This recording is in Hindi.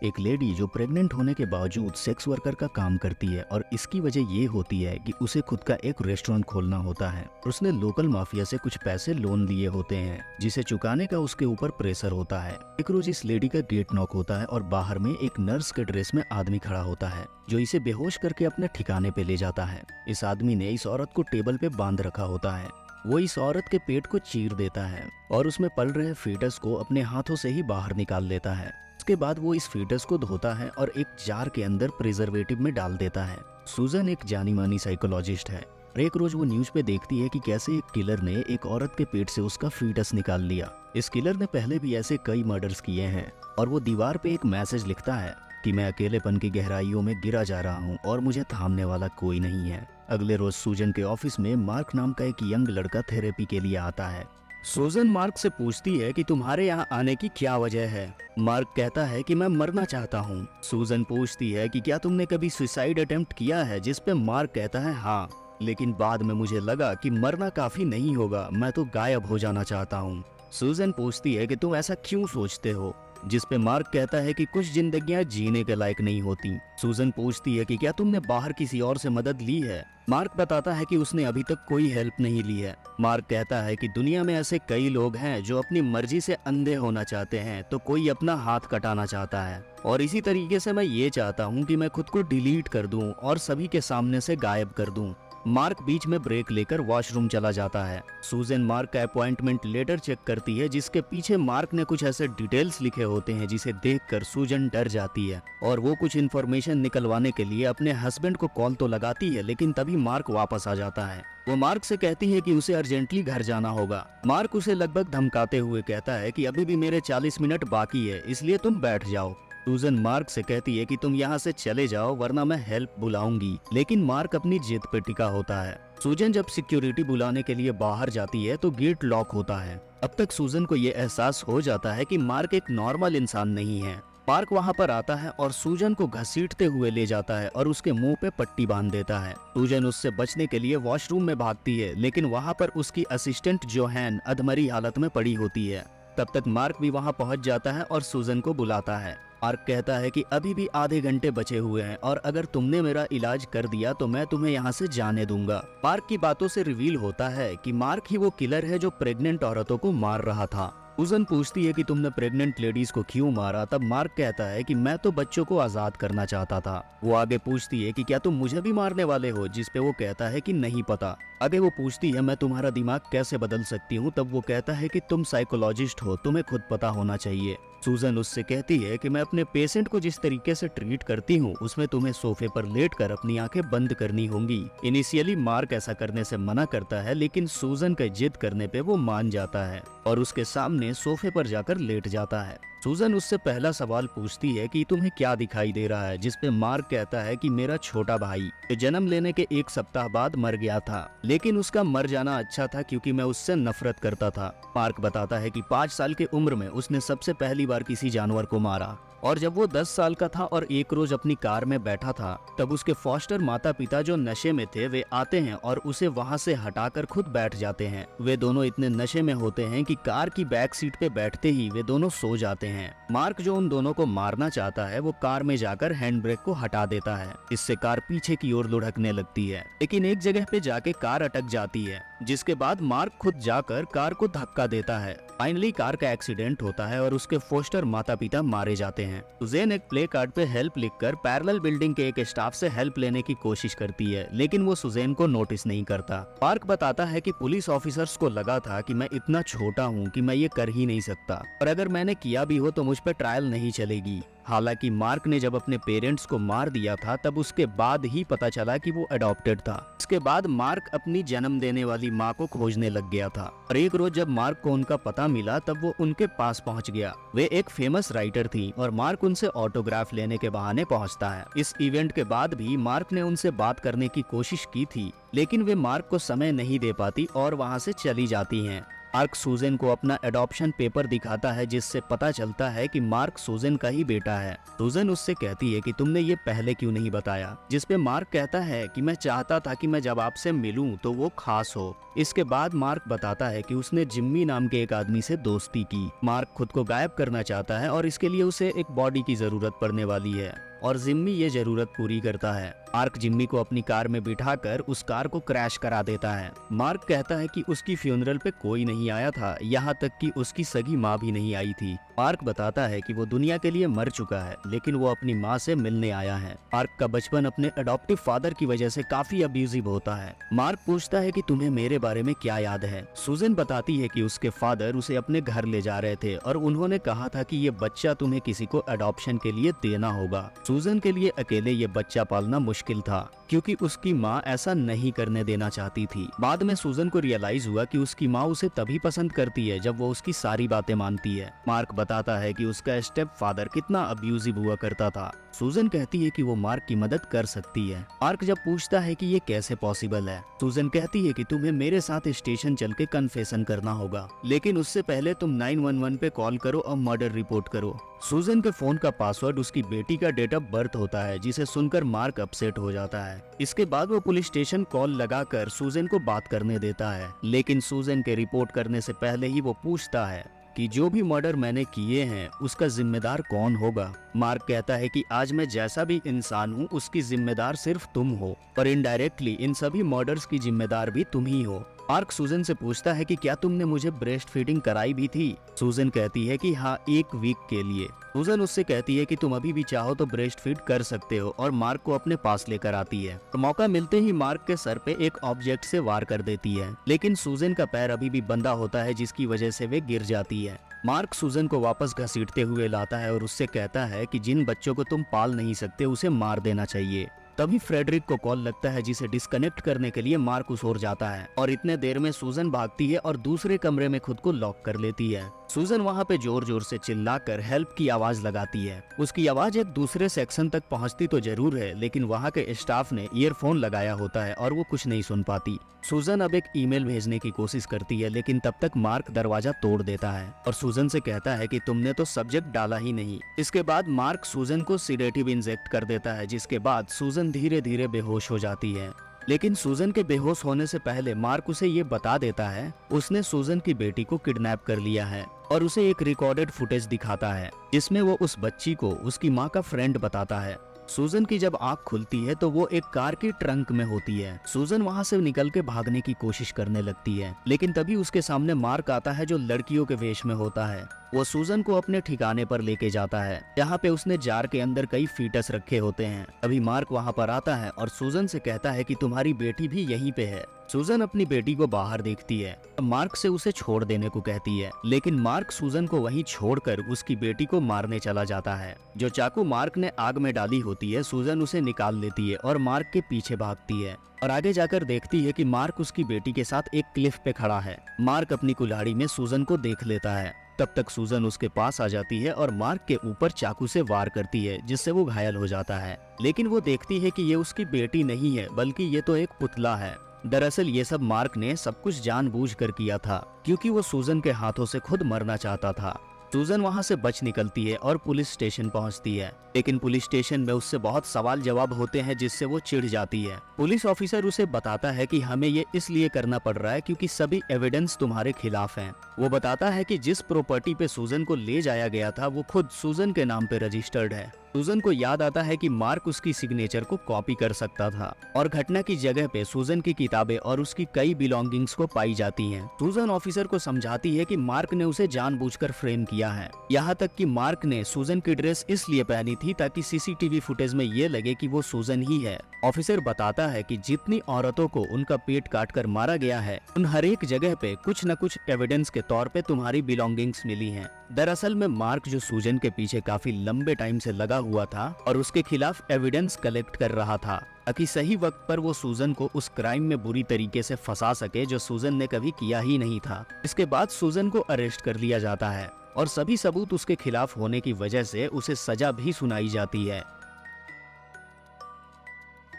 एक लेडी जो प्रेग्नेंट होने के बावजूद सेक्स वर्कर का काम करती है और इसकी वजह ये होती है कि उसे खुद का एक रेस्टोरेंट खोलना होता है और उसने लोकल माफिया से कुछ पैसे लोन लिए होते हैं जिसे चुकाने का उसके ऊपर प्रेशर होता है। एक रोज इस लेडी का गेट नॉक होता है और बाहर में एक नर्स के ड्रेस में आदमी खड़ा होता है जो इसे बेहोश करके अपने ठिकाने पे ले जाता है। इस आदमी ने इस औरत को टेबल पे बांध रखा होता है। वो इस औरत के पेट को चीर देता है और उसमें पल रहे फीटस को अपने हाथों से ही बाहर निकाल लेता है। उसके बाद वो इस फीटस को धोता है और एक जार के अंदर प्रिजर्वेटिव में डाल देता है। सूजन एक जानी मानी साइकोलॉजिस्ट है और एक रोज वो न्यूज पे देखती है कि कैसे एक किलर ने एक औरत के पेट से उसका फीटस निकाल लिया। इस किलर ने पहले भी ऐसे कई मर्डर्स किए हैं और वो दीवार पे एक मैसेज लिखता है कि मैं अकेलेपन की गहराइयों में गिरा जा रहा हूँ और मुझे थामने वाला कोई नहीं है। अगले रोज सूजन के ऑफिस में मार्क नाम का एक यंग लड़का थेरेपी के लिए आता है। सूजन मार्क से पूछती है कि तुम्हारे यहाँ आने की क्या वजह है। मार्क कहता है कि मैं मरना चाहता हूँ। सूजन पूछती है कि क्या तुमने कभी सुसाइड अटेम्प्ट किया है, जिस पे मार्क कहता है हाँ, लेकिन बाद में मुझे लगा कि मरना काफी नहीं होगा, मैं तो गायब हो जाना चाहता हूँ। सूजन पूछती है कि तुम ऐसा क्यों सोचते हो, जिस पे मार्क कहता है कि कुछ जिंदगियां जीने के लायक नहीं होती। सूजन पूछती है कि क्या तुमने बाहर किसी और से मदद ली है। मार्क बताता है कि उसने अभी तक कोई हेल्प नहीं ली है। मार्क कहता है कि दुनिया में ऐसे कई लोग हैं जो अपनी मर्जी से अंधे होना चाहते हैं तो कोई अपना हाथ कटाना चाहता है, और इसी तरीके से मैं ये चाहता हूँ कि मैं खुद को डिलीट कर दूं और सभी के सामने से गायब कर दूं। मार्क बीच में ब्रेक लेकर वॉशरूम चला जाता है। सूजन मार्क का अपॉइंटमेंट लेटर चेक करती है जिसके पीछे मार्क ने कुछ ऐसे डिटेल्स लिखे होते हैं जिसे देखकर सूजन डर जाती है और वो कुछ इन्फॉर्मेशन निकलवाने के लिए अपने हस्बैंड को कॉल तो लगाती है, लेकिन तभी मार्क वापस आ जाता है। वो मार्क से कहती है कि उसे अर्जेंटली घर जाना होगा। मार्क उसे लगभग धमकाते हुए कहता है कि अभी भी मेरे 40 मिनट बाकी है, इसलिए तुम बैठ जाओ। सूजन मार्क से कहती है कि तुम यहाँ से चले जाओ वरना मैं हेल्प बुलाऊंगी, लेकिन मार्क अपनी जिद पे टिका होता है। सूजन जब सिक्योरिटी बुलाने के लिए बाहर जाती है तो गेट लॉक होता है। अब तक सूजन को ये एहसास हो जाता है कि मार्क एक नॉर्मल इंसान नहीं है। मार्क वहाँ पर आता है और सूजन को घसीटते हुए ले जाता है और उसके मुंह पे पट्टी बांध देता है। सूजन उससे बचने के लिए वॉशरूम में भागती है, लेकिन वहाँ पर उसकी असिस्टेंट जोहैन अधमरी हालत में पड़ी होती है। तब तक मार्क भी वहाँ पहुँच जाता है और सूजन को बुलाता है। मार्क कहता है कि अभी भी आधे घंटे बचे हुए हैं और अगर तुमने मेरा इलाज कर दिया तो मैं तुम्हें यहाँ से जाने दूंगा। मार्क की बातों से रिवील होता है कि मार्क ही वो किलर है जो प्रेग्नेंट औरतों को मार रहा था। सूजन पूछती है कि तुमने प्रेग्नेंट लेडीज को क्यों मारा। तब मार्क कहता है कि मैं तो बच्चों को आजाद करना चाहता था। वो आगे पूछती है कि क्या तुम मुझे भी मारने वाले हो, जिस पे वो कहता है कि नहीं पता। आगे वो पूछती है मैं तुम्हारा दिमाग कैसे बदल सकती हूँ। तब वो कहता है कि तुम साइकोलॉजिस्ट हो, तुम्हें खुद पता होना चाहिए। सूजन उससे कहती है कि मैं अपने पेशेंट को जिस तरीके से ट्रीट करती हूँ उसमें तुम्हें सोफे पर लेटकर अपनी आंखें बंद करनी होंगी। इनिशियली मार्क ऐसा करने से मना करता है, लेकिन सूजन के जिद करने पे वो मान जाता है और उसके सामने सोफे पर जाकर लेट जाता है। सूजन उससे पहला सवाल पूछती है कि तुम्हें क्या दिखाई दे रहा है, जिस पे मार्क कहता है कि मेरा छोटा भाई जन्म लेने के 1 सप्ताह बाद मर गया था, लेकिन उसका मर जाना अच्छा था क्योंकि मैं उससे नफरत करता था। मार्क बताता है कि 5 साल की उम्र में उसने सबसे पहली बार किसी जानवर को मारा और जब वो 10 साल का था और एक रोज अपनी कार में बैठा था तब उसके फॉस्टर माता पिता जो नशे में थे वे आते हैं और उसे वहाँ से हटाकर खुद बैठ जाते हैं। वे दोनों इतने नशे में होते हैं कि कार की बैक सीट पे बैठते ही वे दोनों सो जाते हैं। मार्क जो उन दोनों को मारना चाहता है वो कार में जाकर हैंड ब्रेक को हटा देता है, इससे कार पीछे की ओर लुढ़कने लगती है, लेकिन एक जगह पे जाके कार अटक जाती है, जिसके बाद मार्क खुद जाकर कार को धक्का देता है। फाइनली कार का एक्सीडेंट होता है और उसके फोस्टर माता पिता मारे जाते हैं। सुजैन एक प्ले कार्ड पे हेल्प लिखकर पैरेलल बिल्डिंग के एक स्टाफ से हेल्प लेने की कोशिश करती है, लेकिन वो सुजैन को नोटिस नहीं करता। मार्क बताता है कि पुलिस ऑफिसर्स को लगा था कि मैं इतना छोटा हूँ कि मैं ये कर ही नहीं सकता और अगर मैंने किया भी हो तो मुझ पे ट्रायल नहीं चलेगी। हालांकि मार्क ने जब अपने पेरेंट्स को मार दिया था तब उसके बाद ही पता चला कि वो अडॉप्टेड था। इसके बाद मार्क अपनी जन्म देने वाली माँ को खोजने लग गया था और एक रोज जब मार्क को उनका पता मिला तब वो उनके पास पहुंच गया। वे एक फेमस राइटर थी और मार्क उनसे ऑटोग्राफ लेने के बहाने पहुंचता है। इस इवेंट के बाद भी मार्क ने उनसे बात करने की कोशिश की थी, लेकिन वे मार्क को समय नहीं दे पाती और वहाँ से चली जाती हैं। मार्क सूजन को अपना एडॉप्शन पेपर दिखाता है जिससे पता चलता है कि मार्क सूजन का ही बेटा है। सूजन उससे कहती है कि तुमने ये पहले क्यों नहीं बताया, जिसपे मार्क कहता है कि मैं चाहता था कि मैं जब आपसे मिलूं तो वो खास हो। इसके बाद मार्क बताता है कि उसने जिम्मी नाम के एक आदमी से दोस्ती की। मार्क खुद को गायब करना चाहता है और इसके लिए उसे एक बॉडी की जरूरत पड़ने वाली है और जिम्मी ये जरूरत पूरी करता है। मार्क जिम्मी को अपनी कार में बिठाकर उस कार को क्रैश करा देता है। मार्क कहता है कि उसकी फ्यूनरल पे कोई नहीं आया था, यहाँ तक कि उसकी सगी माँ भी नहीं आई थी। मार्क बताता है कि वो दुनिया के लिए मर चुका है लेकिन वो अपनी माँ से मिलने आया है। मार्क का बचपन अपने अडॉप्टिव फादर की वजह से काफी अब्यूजिव होता है। मार्क पूछता है कि तुम्हें मेरे बारे में क्या याद है। सूजन बताती है कि उसके फादर उसे अपने घर ले जा रहे थे और उन्होंने कहा था कि ये बच्चा तुम्हें किसी को अडॉप्शन के लिए देना होगा। सूजन के लिए अकेले ये बच्चा पालना मुश्किल था क्योंकि उसकी माँ ऐसा नहीं करने देना चाहती थी। बाद में सूजन को रियलाइज हुआ कि उसकी माँ उसे तभी पसंद करती है जब वो उसकी सारी बातें मानती है। मार्क बताता है कि उसका स्टेप फादर कितना अब्यूजिव हुआ करता था। सूजन कहती है कि वो मार्क की मदद कर सकती है। मार्क जब पूछता है कि ये कैसे पॉसिबल है, सूजन कहती है कि तुम्हें मेरे साथ स्टेशन चल के कन्फेशन करना होगा, लेकिन उससे पहले तुम 911 पे कॉल करो और मर्डर रिपोर्ट करो। सूजन के फोन का पासवर्ड उसकी बेटी का डेट ऑफ बर्थ होता है जिसे सुनकर मार्क अपसेट हो जाता है। इसके बाद वो पुलिस स्टेशन कॉल लगाकर सूजन को बात करने देता है, लेकिन सूजन के रिपोर्ट करने से पहले ही वो पूछता है कि जो भी मर्डर मैंने किए हैं उसका जिम्मेदार कौन होगा। मार्क कहता है कि आज मैं जैसा भी इंसान हूँ उसकी जिम्मेदार सिर्फ तुम हो और इनडायरेक्टली इन सभी मर्डर्स की जिम्मेदार भी तुम ही हो। मार्क सूजन से पूछता है कि क्या तुमने मुझे ब्रेस्ट फीडिंग कराई भी थी। सूजन कहती है कि हाँ, 1 वीक के लिए। सूजन उससे कहती है कि तुम अभी भी चाहो तो ब्रेस्ट फीड कर सकते हो और मार्क को अपने पास लेकर आती है। तो मौका मिलते ही मार्क के सर पे एक ऑब्जेक्ट से वार कर देती है, लेकिन सूजन का पैर अभी भी बंधा होता है जिसकी वजह से वे गिर जाती है। मार्क सूजन को वापस घसीटते हुए लाता है और उससे कहता है कि जिन बच्चों को तुम पाल नहीं सकते उसे मार देना चाहिए। तभी फ्रेडरिक को कॉल लगता है जिसे डिस्कनेक्ट करने के लिए मार्क उस ओर जाता है और इतने देर में सूजन भागती है और दूसरे कमरे में खुद को लॉक कर लेती है। सूजन वहाँ पे जोर जोर से चिल्लाकर हेल्प की आवाज लगाती है। उसकी आवाज एक दूसरे सेक्शन तक पहुँचती तो जरूर है, लेकिन वहाँ के स्टाफ ने ईयरफोन लगाया होता है और वो कुछ नहीं सुन पाती। सूजन अब एक ईमेल भेजने की कोशिश करती है, लेकिन तब तक मार्क दरवाजा तोड़ देता है और सूजन से कहता है कि तुमने तो सब्जेक्ट डाला ही नहीं। इसके बाद मार्क सूजन को सिडेटिव इंजेक्ट कर देता है, जिसके बाद सूजन धीरे धीरे बेहोश हो जाती है। लेकिन सूजन के बेहोश होने से पहले मार्क उसे ये बता देता है उसने सूजन की बेटी को किडनैप कर लिया है और उसे एक रिकॉर्डेड फुटेज दिखाता है जिसमें वो उस बच्ची को उसकी माँ का फ्रेंड बताता है। सूजन की जब आँख खुलती है तो वो एक कार की ट्रंक में होती है। सूजन वहाँ से निकल के भागने की कोशिश करने लगती है, लेकिन तभी उसके सामने मार्क आता है जो लड़कियों के वेश में होता है। वो सूजन को अपने ठिकाने पर लेके जाता है जहाँ पे उसने जार के अंदर कई फीटस रखे होते हैं। अभी मार्क वहाँ पर आता है और सूजन से कहता है कि तुम्हारी बेटी भी यहीं पे है। सूजन अपनी बेटी को बाहर देखती है, मार्क से उसे छोड़ देने को कहती है, लेकिन मार्क सूजन को वहीं छोड़कर उसकी बेटी को मारने चला जाता है। जो चाकू मार्क ने आग में डाली होती है सूजन उसे निकाल लेती है और मार्क के पीछे भागती है और आगे जाकर देखती है कि मार्क उसकी बेटी के साथ एक क्लिफ पे खड़ा है। मार्क अपनी कुल्हाड़ी में सूजन को देख लेता है। तब तक सूजन उसके पास आ जाती है और मार्क के ऊपर चाकू से वार करती है जिससे वो घायल हो जाता है, लेकिन वो देखती है कि ये उसकी बेटी नहीं है बल्कि ये तो एक पुतला है। दरअसल ये सब मार्क ने सब कुछ जानबूझकर किया था क्योंकि वो सूजन के हाथों से खुद मरना चाहता था। सूजन वहाँ से बच निकलती है और पुलिस स्टेशन पहुँचती है, लेकिन पुलिस स्टेशन में उससे बहुत सवाल जवाब होते हैं जिससे वो चिढ़ जाती है। पुलिस ऑफिसर उसे बताता है कि हमें ये इसलिए करना पड़ रहा है क्योंकि सभी एविडेंस तुम्हारे खिलाफ हैं। वो बताता है कि जिस प्रॉपर्टी पे सूजन को ले जाया गया था वो खुद सूजन के नाम पे रजिस्टर्ड है। सूजन को याद आता है कि मार्क उसकी सिग्नेचर को कॉपी कर सकता था और घटना की जगह पे सूजन की किताबें और उसकी कई बिलोंगिंग्स को पाई जाती हैं। सूजन ऑफिसर को समझाती है कि मार्क ने उसे जानबूझकर फ्रेम किया है। यहाँ तक कि मार्क ने सूजन की ड्रेस इसलिए पहनी थी ताकि सीसीटीवी फुटेज में ये लगे कि वो सूजन ही है। ऑफिसर बताता है कि जितनी औरतों को उनका पेट काटकर मारा गया है उन हर एक जगह पे कुछ न कुछ एविडेंस के तौर पे तुम्हारी बिलोंगिंग्स मिली हैं। दरअसल में मार्क जो सूजन के पीछे काफी लंबे टाइम से लगा हुआ था और उसके खिलाफ एविडेंस कलेक्ट कर रहा था ताकि सही वक्त पर वो सूजन को उस क्राइम में बुरी तरीके से फंसा सके जो सूजन ने कभी किया ही नहीं था। इसके बाद सूजन को अरेस्ट कर लिया जाता है और सभी सबूत उसके खिलाफ होने की वजह से उसे सजा भी सुनाई जाती है।